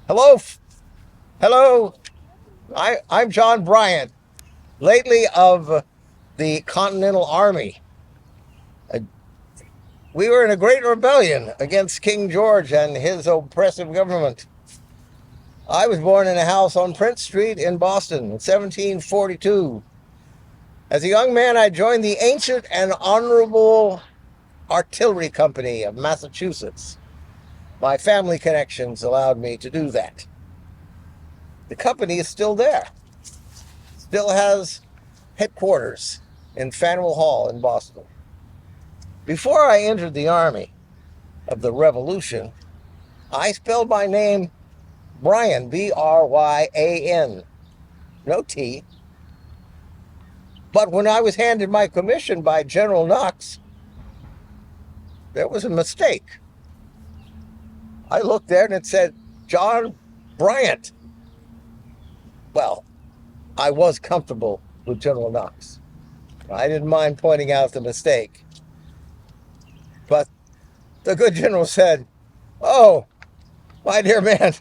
Hello, hello. I'm John Bryant, lately of the Continental Army. Uh, We were in a great rebellion against King George and his oppressive government. I was born in a house on Prince Street in Boston in 1742. As a young man, I joined the Ancient and Honorable Artillery Company of Massachusetts. My family connections allowed me to do that. The company is still there, still has headquarters in Faneuil Hall in Boston. Before I entered the Army of the Revolution, I spelled my name Bryan, Bryan, no T. But when I was handed my commission by General Knox, there was a mistake. I looked there and it said John Bryant. Well, I was comfortable with General Knox. I didn't mind pointing out the mistake. But the good general said, "Oh, my dear man,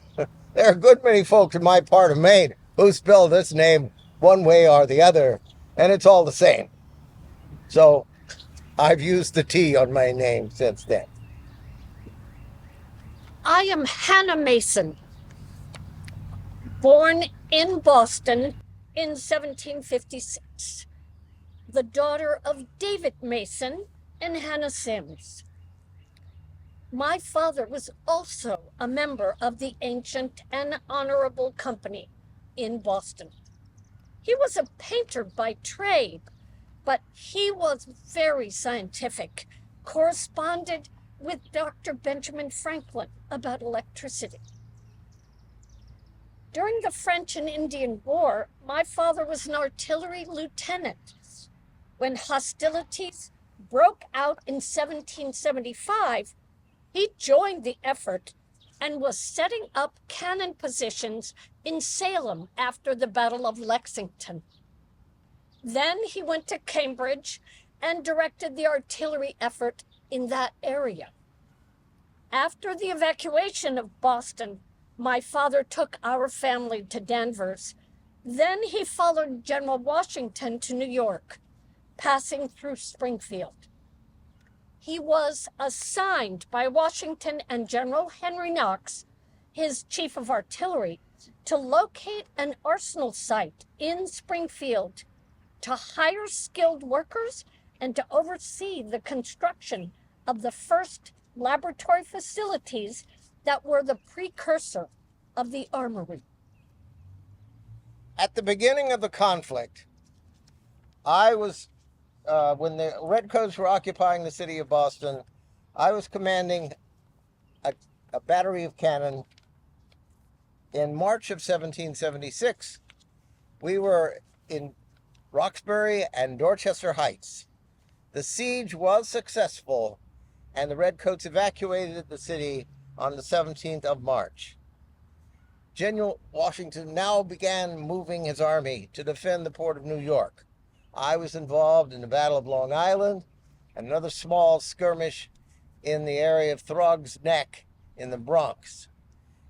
there are a good many folks in my part of Maine who spell this name one way or the other, and it's all the same." So I've used the T on my name since then. I am Hannah Mason, born in Boston in 1756, the daughter of David Mason and Hannah Sims. My father was also a member of the Ancient and Honorable Company in Boston. He was a painter by trade, but he was very scientific, corresponded with Dr. Benjamin Franklin about electricity. During the French and Indian War, my father was an artillery lieutenant. When hostilities broke out in 1775, he joined the effort and was setting up cannon positions in Salem after the Battle of Lexington. Then he went to Cambridge and directed the artillery effort in that area. After the evacuation of Boston, my father took our family to Danvers. Then he followed General Washington to New York, passing through Springfield. He was assigned by Washington and General Henry Knox, his chief of artillery, to locate an arsenal site in Springfield, to hire skilled workers, and to oversee the construction of the first laboratory facilities that were the precursor of the Armory. At the beginning of the conflict, I was, when the Redcoats were occupying the city of Boston, I was commanding a battery of cannon. In March of 1776, we were in Roxbury and Dorchester Heights. The siege was successful, and the Redcoats evacuated the city on the 17th of March. General Washington now began moving his army to defend the port of New York. I was involved in the Battle of Long Island and another small skirmish in the area of Throg's Neck in the Bronx.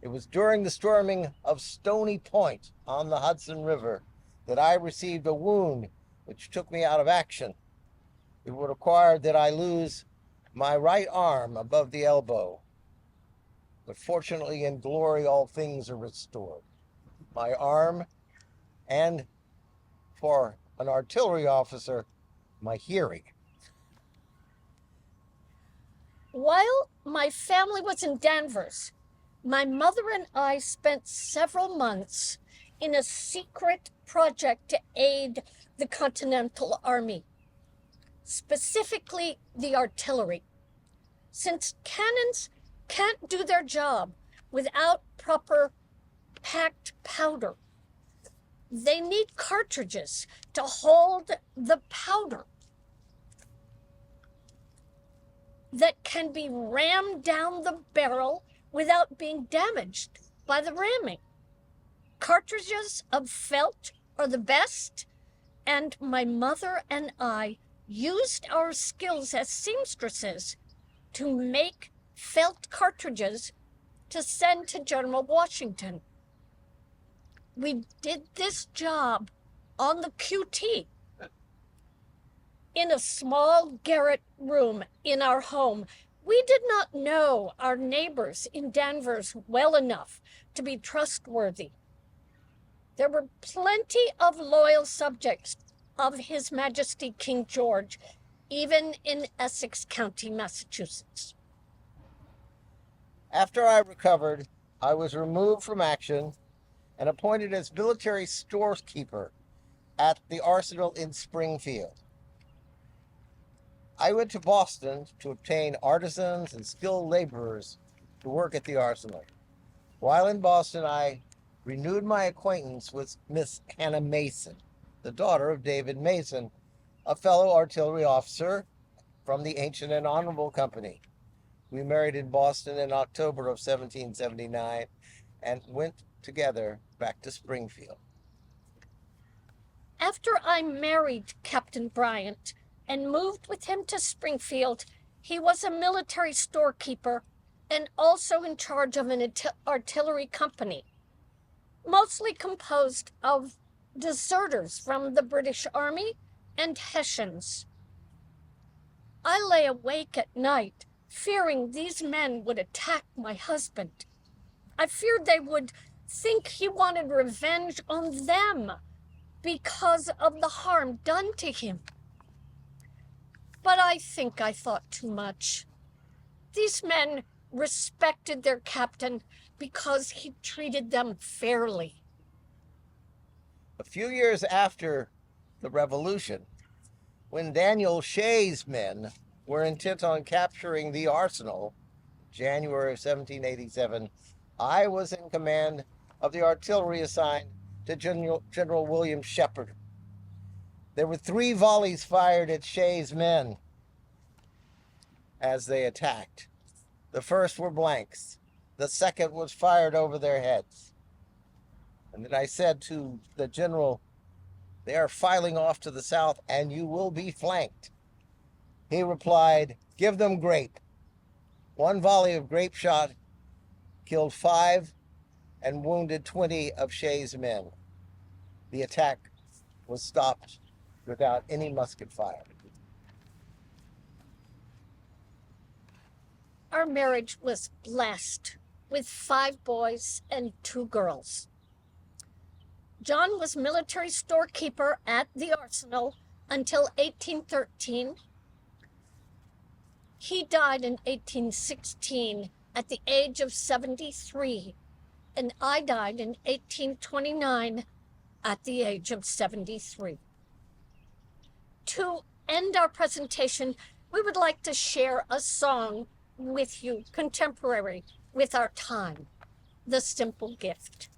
It was during the storming of Stony Point on the Hudson River that I received a wound which took me out of action. It would require that I lose my right arm above the elbow. But fortunately, in glory, all things are restored. My arm, and for an artillery officer, my hearing. While my family was in Danvers, my mother and I spent several months in a secret project to aid the Continental Army, specifically the artillery. Since cannons can't do their job without proper packed powder, they need cartridges to hold the powder that can be rammed down the barrel without being damaged by the ramming. Cartridges of felt are the best, and my mother and I used our skills as seamstresses to make felt cartridges to send to General Washington. We did this job on the QT in a small garret room in our home. We did not know our neighbors in Danvers well enough to be trustworthy. There were plenty of loyal subjects of His Majesty King George, even in Essex County, Massachusetts. After I recovered, I was removed from action and appointed as military storekeeper at the arsenal in Springfield. I went to Boston to obtain artisans and skilled laborers to work at the arsenal. While in Boston, I renewed my acquaintance with Miss Hannah Mason, the daughter of David Mason, a fellow artillery officer from the Ancient and Honorable Company. We married in Boston in October of 1779 and went together back to Springfield. After I married Captain Bryant and moved with him to Springfield, he was a military storekeeper and also in charge of an artillery company, mostly composed of deserters from the British Army and Hessians. I lay awake at night, fearing these men would attack my husband. I feared they would think he wanted revenge on them because of the harm done to him. But I think I thought too much. These men respected their captain because he treated them fairly. A few years after the Revolution, when Daniel Shays' men were intent on capturing the arsenal, January of 1787, I was in command of the artillery assigned to General William Shepherd. There were 3 volleys fired at Shays' men as they attacked. The first were blanks. The second was fired over their heads. And then I said to the general, "They are filing off to the south and you will be flanked." He replied, "Give them grape." 1 volley of grape shot killed 5 and wounded 20 of Shays' men. The attack was stopped without any musket fire. Our marriage was blessed with 5 boys and 2 girls. John was military storekeeper at the arsenal until 1813. He died in 1816 at the age of 73, and I died in 1829 at the age of 73. To end our presentation, we would like to share a song with you, contemporary with our time, "The Simple Gift."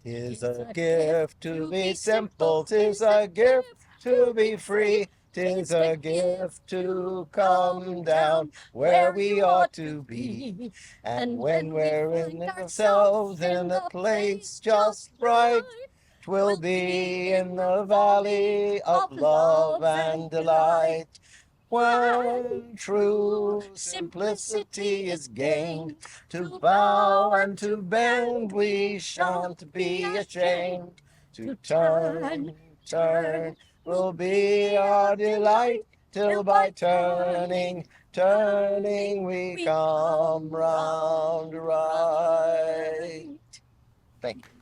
'Tis a gift to be simple, 'tis a gift to be free, 'tis a gift to come down where we ought to be. And when we're in ourselves in a place just right, 'twill be in the valley of love and delight. When true simplicity is gained, to bow and to bend we shan't be ashamed. To turn will be our delight, till by turning we come round right. Thank you.